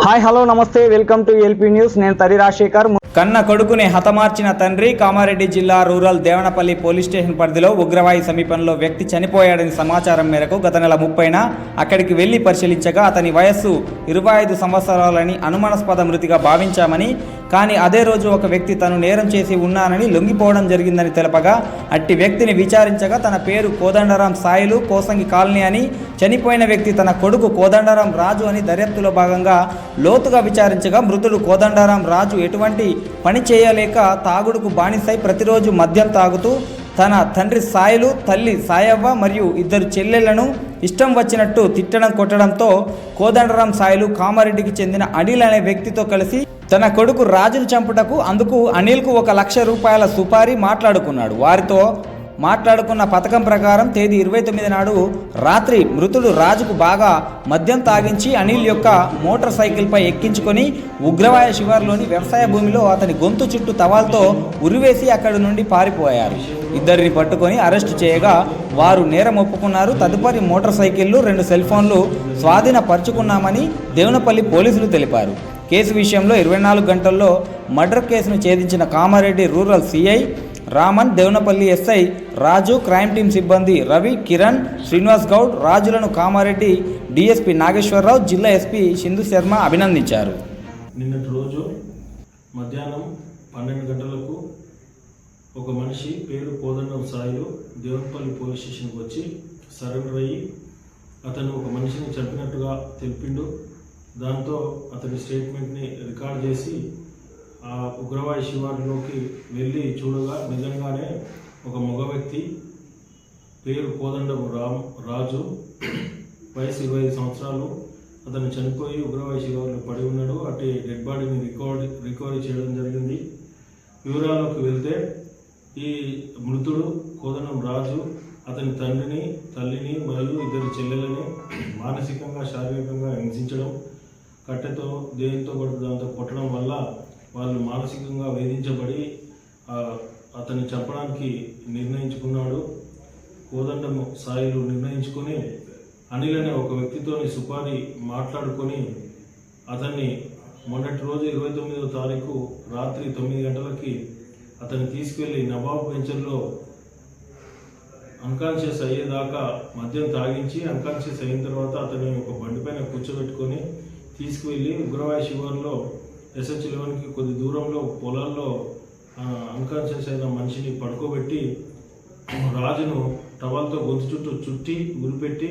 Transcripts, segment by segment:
Hi hello నమస్తే welcome to LP news. నేను తరి రాజశేఖర్. కన్న కొడుకుని హతమార్చిన తండ్రి. కామారెడ్డి జిల్లా రూరల్ దేవనపల్లి పోలీస్ స్టేషన్ పరిధిలో ఉగ్రవాయి సమీపంలో వ్యక్తి చనిపోయాడని సమాచారం మేరకు గత నెల 30న అక్కడికి వెళ్లి పరిశీలించగా అతని వయస్సు 25 సంవత్సరాలని అనుమానాస్పద మృతిగా భావించామని, కానీ అదే రోజు ఒక వ్యక్తి తను నేరం చేసి ఉన్నానని లొంగిపోవడం జరిగిందని తెలపగా అట్టి వ్యక్తిని విచారించగా తన పేరు కోదండరాం సాయిలు, కోసంగి కాలనీ అని, చనిపోయిన వ్యక్తి తన కొడుకు కోదండరాం రాజు అని దర్యాప్తులో భాగంగా లోతుగా విచారించగా మృతుడు కోదండరాం రాజు ఎటువంటి పని చేయలేక తాగుడుకు బానిసై ప్రతిరోజు మద్యం తాగుతూ తన తండ్రి సాయిలు, తల్లి సాయవ్వ మరియు 2 చెల్లెళ్లను ఇష్టం వచ్చినట్టు తిట్టడం కొట్టడంతో కోదండరాం సాయిలు కామారెడ్డికి చెందిన అనిల్ అనే వ్యక్తితో కలిసి తన కొడుకు రాజును చంపుటకు అందుకు అనిల్కు 1 లక్ష రూపాయల సుపారీ మాట్లాడుకున్నాడు. వారితో మాట్లాడుకున్న పథకం ప్రకారం తేదీ 29 నాడు రాత్రి మృతుడు రాజుకు బాగా మద్యం తాగించి అనిల్ యొక్క మోటార్ సైకిల్పై ఎక్కించుకొని ఉగ్రవాయ శివారులోని వ్యవసాయ భూమిలో అతని గొంతు చుట్టూ తవాల్తో ఉరివేసి అక్కడి నుండి పారిపోయారు. ఇద్దరిని పట్టుకొని అరెస్టు చేయగా వారు నేరం ఒప్పుకున్నారు. తదుపరి మోటార్ సైకిళ్లు, 2 సెల్ ఫోన్లు స్వాధీనపరుచుకున్నామని దేవనపల్లి పోలీసులు తెలిపారు. కేసు విషయంలో 24 గంటల్లో మర్డర్ కేసును ఛేదించిన Kamareddy rural CI Raman, Devanapalli SI Raju, crime team సిబ్బంది రవి, కిరణ్, శ్రీనివాస్ గౌడ్, రాజులను కామారెడ్డి డిఎస్పీ నాగేశ్వరరావు, జిల్లా ఎస్పీ సింధు శర్మ అభినందించారు. నిన్నటి రోజు మధ్యాహ్నం 12 గంటలకు ఒక మనిషి పేరు కోదండం సాయిలు దేవనపల్లి పోలీస్ స్టేషన్కి వచ్చి సరెండర్ అయ్యి అతను ఒక మనిషిని చంపినట్టుగా తెలిపిండు. దాంతో అతని స్టేట్మెంట్ని రికార్డ్ చేసి ఆ ఉగ్రవాయి శివారులోకి వెళ్ళి చూడగా నిజంగానే ఒక మగ వ్యక్తి పేరు కోదండం రాజు, వయసు 25 సంవత్సరాలు, అతను చనిపోయి ఉగ్రవాయి శివారులో పడి ఉన్నాడు. అటు డెడ్ బాడీని రికవరీ చేయడం జరిగింది. వివరాల్లోకి వెళ్తే ఈ మృతుడు కోదండం రాజు అతని తండ్రిని, తల్లిని మరియు 2 చెల్లెలని మానసికంగా, శారీరకంగా హింసించడం, కట్టెతో దేనితో పడితే దాంతో కొట్టడం వల్ల వాళ్ళు మానసికంగా వేధించబడి అతన్ని చంపడానికి నిర్ణయించుకున్నాడు. కోదండం సాయిలు నిర్ణయించుకొని అనిల్ అనే ఒక వ్యక్తితో సుపారీ మాట్లాడుకొని అతన్ని మొన్నటి రోజు 29వ తారీఖు రాత్రి 9 గంటలకి అతన్ని తీసుకెళ్లి నవాబ్ వెంచర్లో అన్కాన్షియస్ అయ్యేదాకా మద్యం తాగించి అన్కాన్షియస్ అయిన తర్వాత అతన్ని ఒక బండిపైన కూర్చోబెట్టుకొని తీసుకువెళ్ళి ఉగ్రవాయి శివారులో SH11కి కొద్ది దూరంలో పొలాల్లో అన్కాన్షియస్ అయిన మనిషిని పడుకోబెట్టి రాజును టవల్తో గొంతు చుట్టూ చుట్టి ఉరిపెట్టి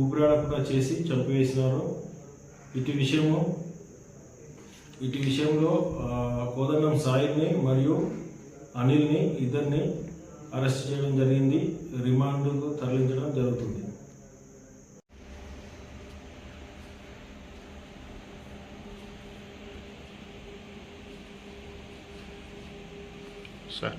ఊపిరాడకుండా చేసి చంపివేసినారు. ఇటు విషయంలో కోదండం సాయిల్ని మరియు అనిల్ని ఇద్దరిని అరెస్ట్ చేయడం జరిగింది. రిమాండ్కు తరలించడం జరుగుతుంది. Sir.